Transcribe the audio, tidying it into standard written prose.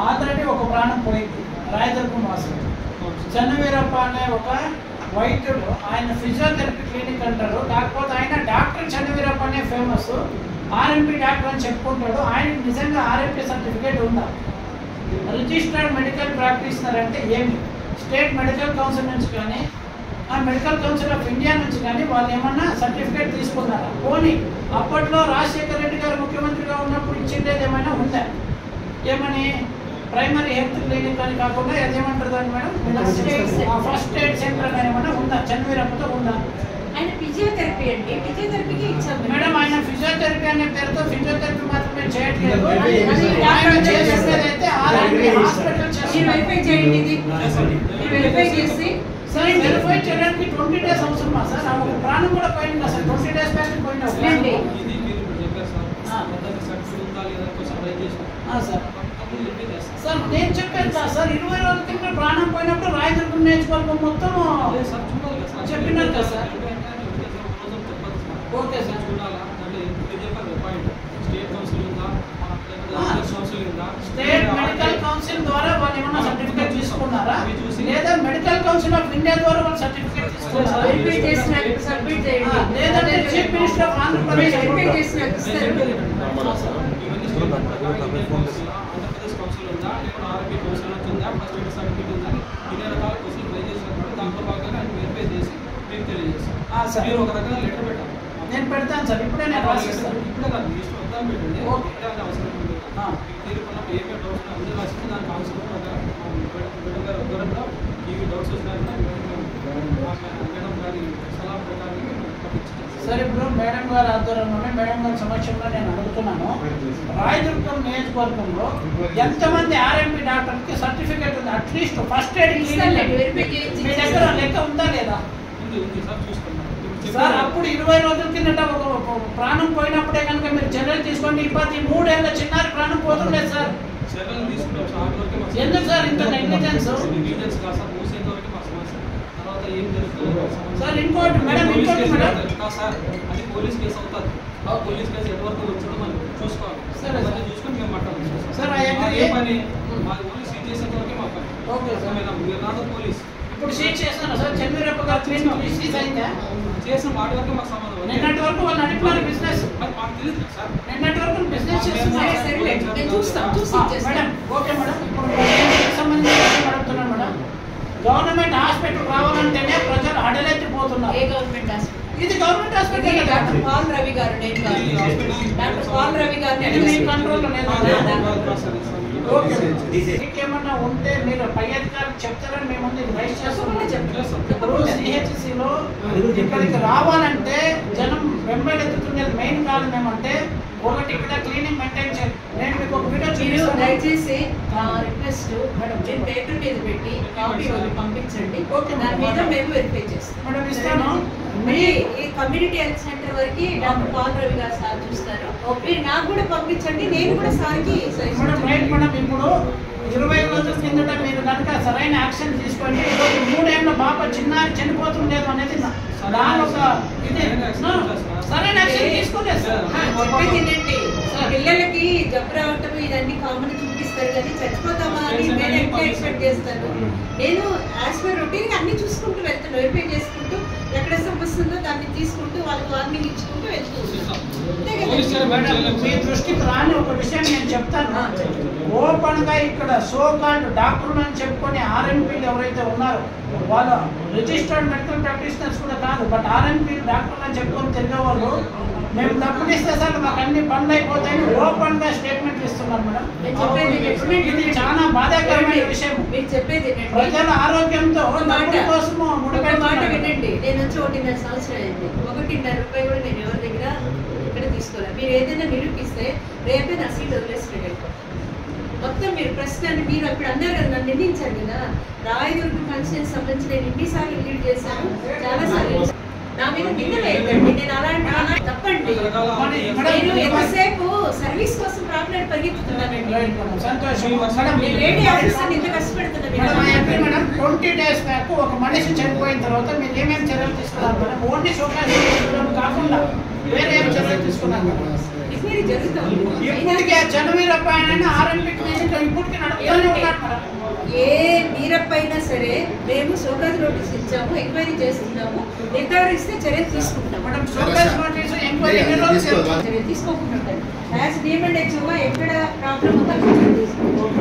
Already ఒక ప్రాణం పోయింది రాయదుర్గం వాసు. చెన్నవీరప్ప అనే ఒక వైద్యుడు, ఆయన ఫిజియోథెరపీ క్లినిక్ అంటారు, కాకపోతే ఆయన డాక్టర్ చెన్నవీరప్ప అనే ఫేమస్ ఆర్ఎంపీ డాక్టర్ అని చెప్పుకుంటాడు. ఆయనకి నిజంగా ఆర్ఎంపీ సర్టిఫికేట్ ఉందా? రిజిస్టర్డ్ మెడికల్ ప్రాక్టీషనర్ అంటే ఏమి? స్టేట్ మెడికల్ కౌన్సిల్ నుంచి కానీ ఆ మెడికల్ కౌన్సిల్ ఆఫ్ ఇండియా నుంచి కానీ వాళ్ళు ఏమన్నా సర్టిఫికేట్ తీసుకున్నారా? పోనీ అప్పట్లో రాజశేఖర రెడ్డి గారు ముఖ్యమంత్రిగా ఉన్నప్పుడు ఇచ్చిండేది ఏమైనా ఉందా? ఏమని ప్రైమరీ హెల్త్ క్లినిక్ అని కాకుండా అదేమంటారు దాన్ని మేడం, ఫస్ట్ ఎయిడ్ సెంటర్ అని ఏమన్నా ఉందా? చెన్నవీరప్పతో ఉందా? ఆయన ఫిజియోథెరపీ అండి, ఫిజియోథెరపీకి ఇచ్చాము మేడం. ఆయన ఫిజియోథెరపీ అనే పేరుతో ఫిజియోథెరపీ మాత్రమే చేయట్లేదు, ఆయన చేసేదైతే ఆర్ఎంపీ హాస్పిటల్ చేస్తున్నారు. వెరిఫై చేయండి, ఇది వెరిఫై చేసి సార్ వెరిఫై చేయడానికి 20 days అవసరమా సార్? ఒక ప్రాణం కూడా పోయింది సార్, 20 days బ్యాక్ పోయినా సార్. నేను చెప్పాను సార్ 20 రోజుల కింద ప్రాణం పోయినప్పుడు రాయదుర్గం నేర్చుకోవాలి మొత్తం చెప్పినారు కదా sir. Okay sir. State medical council ద్వారా వాళ్ళు ఏమన్నా సర్టిఫికేట్ తీసుకున్నారా, లేదా మెడికల్ కౌన్సిల్ ఆఫ్ ఇండియా ద్వారా వాళ్ళు సర్టిఫికేట్ తీసుకున్నారా? వెరిఫై చేసినాక సబ్మిట్ చేయండి, లేదంటే chief minister of Andhra Pradesh verify చేసినాక ఇస్తారు. నేను పెడతాను సార్, ఇప్పుడే నేను రాసిస్తాను. సార్ ఇప్పుడు మేడం గారి ఆధ్వర్యంలోనే మేడం గారి సమక్షంలో నేను అడుగుతున్నాను, రాయదుర్గం నియోజకవర్గంలో ఎంతమంది ఆర్ఎంపీ డాక్టర్కి సర్టిఫికేట్ ఉంది? అట్లీస్ట్ ఫస్ట్ ఎయిడ్ మీ దగ్గర లెక్క ఉందా లేదా సార్? అప్పుడు 20 రోజుల కిందట ఒక ప్రాణం పోయినప్పుడే కనుక మీరు చర్యలు తీసుకోండి. 3 ఏళ్ళ చిన్నారి ప్రాణం పోతుండే సార్. ఎందుకు సార్ ఇంత నెగ్లిజెన్స్ సార్? ఇంకోటి మేడం, ఇంకోటి మేడం సార్, అది పోలీస్ కేసు అవుతుంది. ఆ పోలీస్ కేసు ఎంతవరకు వచ్చిందో మనం చూసుకోవాలి. సరే చూసుకొని మేము మాట్లాడుతున్నాం సార్. ఏ పని మాది ఓన్లీ సీట్ చేసేంత వరకే మా పని. Okay sir. మీరు నాతో పోలీస్ ఇప్పుడు సీట్ చేస్తాను సార్. చెన్నవీరప్ప గారు సీట్ అయిందా? చేసిన వాటి వరకు మాకు సంబంధం. నిన్నటి వరకు వాళ్ళు నడిపారు బిజినెస్, మాకు తెలియదు సార్. నిన్నటి వరకు బిజినెస్ చేస్తున్నారు. Madam okay madam. ఇప్పుడు సంబంధించి అడుగుతున్నాను మేడం, గవర్నమెంట్ హాస్పిటల్ రావాలంటేనే ప్రజలు హడలెత్తిపోతున్నారు. ఏ గవర్నమెంట్ హాస్పిటల్? ఇది government hospital. Doctor Paul Ravi గారు, నేను కాదు. డాక్టర్ పాల్ రవి గారు మీ కంట్రోల్లో లేదు. ఓకే, మీకేమన్నా ఉంటే మీరు పై అధికారులు చెప్తారని మేము రైస్ చేస్తున్నాం. ఇప్పుడు సిహెచ్సిలో ఇక్కడికి రావాలంటే జనం వెంబడెత్తుతున్నది మెయిన్ కారణం ఏమంటే, ఒకటి ఇక్కడ క్లీనింగ్ మెయింటైన్ చేయాలి. నేను మీకు ఒక వీడియో చూపిస్తాను. దయచేసి రిక్వెస్ట్ మేడం, నేను పేపర్ మీద పెట్టి కాపీ పంపించండి. ఓకే, దాని మీద మేము వెరిఫై చేస్తాం మేడం. ఇస్తాను. మీ ఈ కమ్యూనిటీ హెల్త్ సెంటర్ వరకు డాక్టర్ పాల్ రవి గారు సార్ చూస్తారు. మీరు నాకు కూడా పంపించండి, నేను కూడా సార్కి మేడం. Right madam. ఇప్పుడు 20 రోజుల కిందట మీరు కనుక సరైన యాక్షన్ తీసుకోండి. 3 ఏళ్ళ బాబా చిన్నారి చనిపోతుండేది అనేది దాని ఒక ఇది సరైన యాక్షన్ తీసుకోలేదు సార్. చెప్పేది ఏంటండి, పిల్లలకి జబ్బు రావటం ఇదన్నీ కామన్ చూపిస్తారు, కానీ చచ్చిపోతామా అని నేను ఎట్లా ఎక్స్పెక్ట్ చేస్తాను? నేను యాజ్ పర్ రొటీన్ అన్ని చూసుకుంటూ వెళ్తాను, వెరిఫై చేసుకుంటూ ఎక్కడ సమస్య ఉందో దాన్ని తీసుకుంటూ వాళ్ళకి వార్నింగ్ ఇచ్చుకుంటూ వెళ్తున్నాను. మీ దృష్టికి రాని ఒక విషయం నేను చెప్తాను. ఓపెన్ గా ఇక్కడ సో కాల్డ్ డాక్టర్లు అని చెప్పుకొని ఆర్ఎంపీలు ఎవరైతే ఉన్నారో వాళ్ళు రిజిస్టర్డ్ మెడికల్ ప్రాక్టీషనర్స్ కూడా కాదు, బట్ ఆర్ఎంపీ డాక్టర్లు అని చెప్పుకొని తిరిగే వాళ్ళు మేము తప్పునిస్తే సార్ మాకు అన్ని పనులు అయిపోతాయని ఓపెన్ గా స్టేట్మెంట్ ఇస్తున్నారు మేడం. ఇది చాలా బాధాకరమైన విషయం. మీరు చెప్పేది ప్రజల ఆరోగ్యంతో కోసము మాట వినండి. నేను వచ్చి 1.5 సంవత్సరాలు అయింది. 1.5 రూపాయలు కూడా నేను ఎవరి దగ్గర ఇక్కడ తీసుకోలేదు. మీరు ఏదైనా నిరూపిస్తే రేపే నా సీట్ వదిలేసినట్టు మొత్తం మీరు ప్రశ్నని మీరు అప్పుడు అన్నారు కదా, నన్ను నిందించారు కదా. రాయదుర్గం కాన్స్టిట్యూన్సీ సంబంధించి నేను ఎన్నిసార్లు లీడ్ చేశాను, చాలా సార్లు నా మీద నిందలేదండి. నేను అలా తప్పండి. నేను ఎంతసేపు సర్వీస్ కోసం ప్రాబ్లం పరిగెత్తుతున్నానండి. లేడీ ఆఫీసర్ ఇంత కష్టపెడుతున్నాను. 20 days బ్యాక్ ఒక మనిషి చనిపోయిన తర్వాత మీరు ఏమేమి చర్యలు తీసుకున్నారు మేడం? ఓన్లీ సోకాల్ కాకుండా వేరే ఏం చర్యలు తీసుకున్నారు? జరుగుతుంది. ఇప్పటికే చెన్నవీరప్ప ఆయన ఆర్ఎంపీ క్లినిక్ ఇప్పటికీ నడుపుతూనే ఉన్నారు మేడం. ఏ వీరప్ప అయినా సరే మేము షోకాజ్ నోటీస్ ఇచ్చాము, ఎంక్వైరీ చేస్తున్నాము, నిర్ధారిస్తే చర్య తీసుకుంటాం. మేడం షోకాజ్ నోటీస్ ఎంక్వైరీ ఎన్ని రోజులు చర్య తీసుకోకుండా యాజ్ డిమాండ్ ఎక్కడ ప్రాబ్లం ఉందో